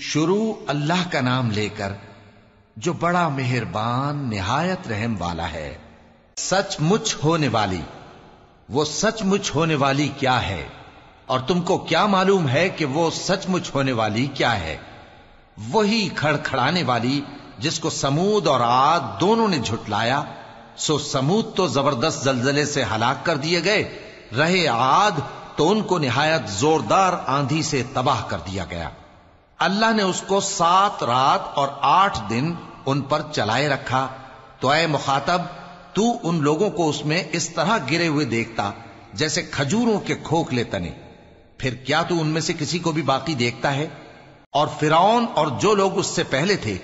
شروع اللہ کا نام لے کر جو بڑا مہربان نہایت رحم والا ہے۔ سچ مچ ہونے والی، وہ سچ مچ ہونے والی کیا ہے؟ اور تم کو کیا معلوم ہے کہ وہ سچ مچ ہونے والی کیا ہے؟ وہی کھڑکھڑانے والی جس کو سمود اور عاد دونوں نے جھٹلایا۔ سو سمود تو زبردست زلزلے سے ہلاک کر دیے گئے، رہے عاد تو ان کو نہایت زوردار آندھی سے تباہ کر دیا گیا۔ اللہ نے اس کو 7 رات اور 8 دن ان پر چلائے رکھا۔ تو اے مخاطب، تو ان لوگوں کو اس میں اس طرح گرے ہوئے دیکھتا جیسے کھجوروں کے کھوکھلے تنے، پھر کیا تو ان میں سے کسی کو بھی باقی دیکھتا ہے؟ اور فرعون اور جو لوگ اس سے پہلے تھے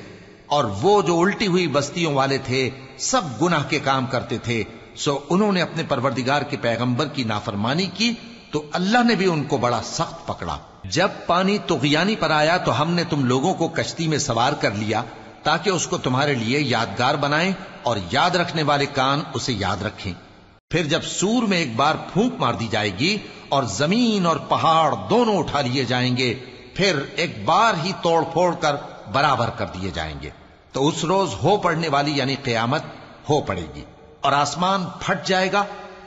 اور وہ جو الٹی ہوئی بستیوں والے تھے، سب گناہ کے کام کرتے تھے، سو انہوں نے اپنے پروردگار کے پیغمبر کی نافرمانی کی تو اللہ نے بھی ان کو بڑا سخت پکڑا۔ جب پانی طغیانی پر آیا تو ہم نے تم لوگوں کو کشتی میں سوار کر لیا تاکہ اس کو تمہارے لیے یادگار بنائیں اور یاد رکھنے والے کان اسے یاد رکھیں۔ پھر جب سور میں ایک بار پھونک مار دی جائے گی اور زمین اور پہاڑ دونوں اٹھا لیے جائیں گے، پھر ایک بار ہی توڑ پھوڑ کر برابر کر دیے جائیں گے، تو اس روز ہو پڑنے والی یعنی قیامت ہو پڑے گی، اور آسمان پھٹ جائے گا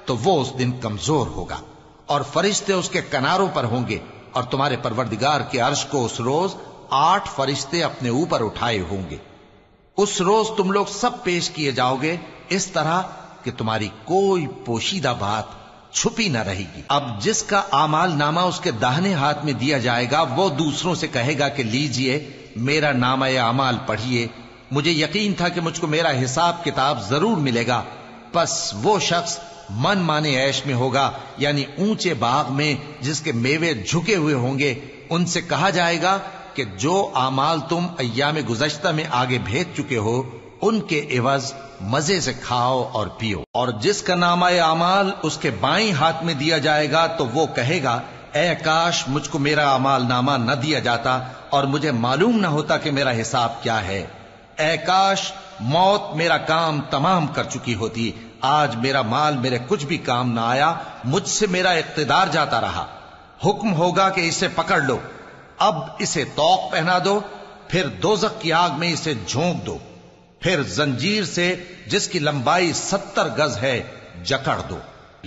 تو وہ اس دن کمزور ہوگا، اور فرشتے اس کے کناروں پر ہوں گے، اور تمہارے پروردگار کے عرش کو اس روز 8 فرشتے اپنے اوپر اٹھائے ہوں گے۔ اس روز تم لوگ سب پیش کیے جاؤ گے اس طرح کہ تمہاری کوئی پوشیدہ بات چھپی نہ رہے گی۔ اب جس کا اعمال نامہ اس کے داہنے ہاتھ میں دیا جائے گا وہ دوسروں سے کہے گا کہ لیجئے میرا نامہ اعمال پڑھیے، مجھے یقین تھا کہ مجھ کو میرا حساب کتاب ضرور ملے گا۔ پس وہ شخص من مانے عیش میں ہوگا، یعنی اونچے باغ میں جس کے میوے جھکے ہوئے ہوں گے۔ ان سے کہا جائے گا کہ جو اعمال تم ایام گزشتہ میں آگے بھیج چکے ہو ان کے عوض مزے سے کھاؤ اور پیو۔ اور جس کا نامہ اعمال اس کے بائیں ہاتھ میں دیا جائے گا تو وہ کہے گا اے کاش مجھ کو میرا اعمال نامہ نہ دیا جاتا اور مجھے معلوم نہ ہوتا کہ میرا حساب کیا ہے۔ اے کاش موت میرا کام تمام کر چکی ہوتی، آج میرا مال میرے کچھ بھی کام نہ آیا، مجھ سے میرا اقتدار جاتا رہا۔ حکم ہوگا کہ اسے پکڑ لو، اب اسے طوق پہنا دو، پھر دوزخ کی آگ میں اسے جھونک دو، پھر زنجیر سے جس کی لمبائی 70 گز ہے جکڑ دو۔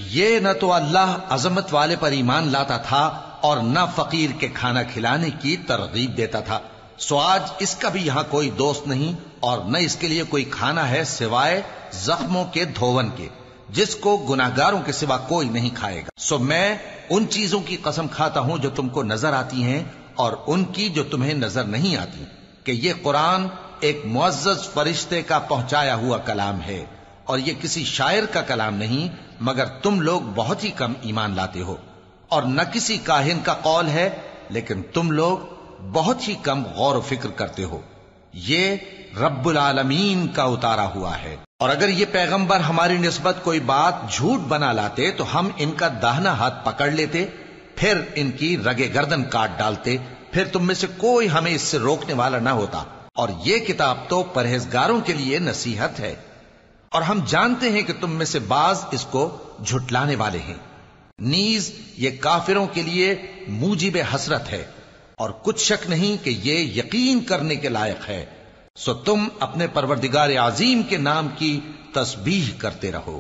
یہ نہ تو اللہ عظمت والے پر ایمان لاتا تھا اور نہ فقیر کے کھانا کھلانے کی ترغیب دیتا تھا، سو آج اس کا بھی یہاں کوئی دوست نہیں اور نہ اس کے لیے کوئی کھانا ہے سوائے زخموں کے دھون کے، جس کو گناہگاروں کے سوا کوئی نہیں کھائے گا۔ سو میں ان چیزوں کی قسم کھاتا ہوں جو تم کو نظر آتی ہیں اور ان کی جو تمہیں نظر نہیں آتی، کہ یہ قرآن ایک معزز فرشتے کا پہنچایا ہوا کلام ہے اور یہ کسی شاعر کا کلام نہیں، مگر تم لوگ بہت ہی کم ایمان لاتے ہو، اور نہ کسی کاہن کا قول ہے لیکن تم لوگ بہت ہی کم غور و فکر کرتے ہو۔ یہ رب العالمین کا اتارا ہوا ہے۔ اور اگر یہ پیغمبر ہماری نسبت کوئی بات جھوٹ بنا لاتے تو ہم ان کا داہنا ہاتھ پکڑ لیتے، پھر ان کی رگے گردن کاٹ ڈالتے، پھر تم میں سے کوئی ہمیں اس سے روکنے والا نہ ہوتا۔ اور یہ کتاب تو پرہیزگاروں کے لیے نصیحت ہے، اور ہم جانتے ہیں کہ تم میں سے بعض اس کو جھٹلانے والے ہیں۔ نیز یہ کافروں کے لیے موجب حسرت ہے، اور کچھ شک نہیں کہ یہ یقین کرنے کے لائق ہے۔ سو تم اپنے پروردگار عظیم کے نام کی تسبیح کرتے رہو۔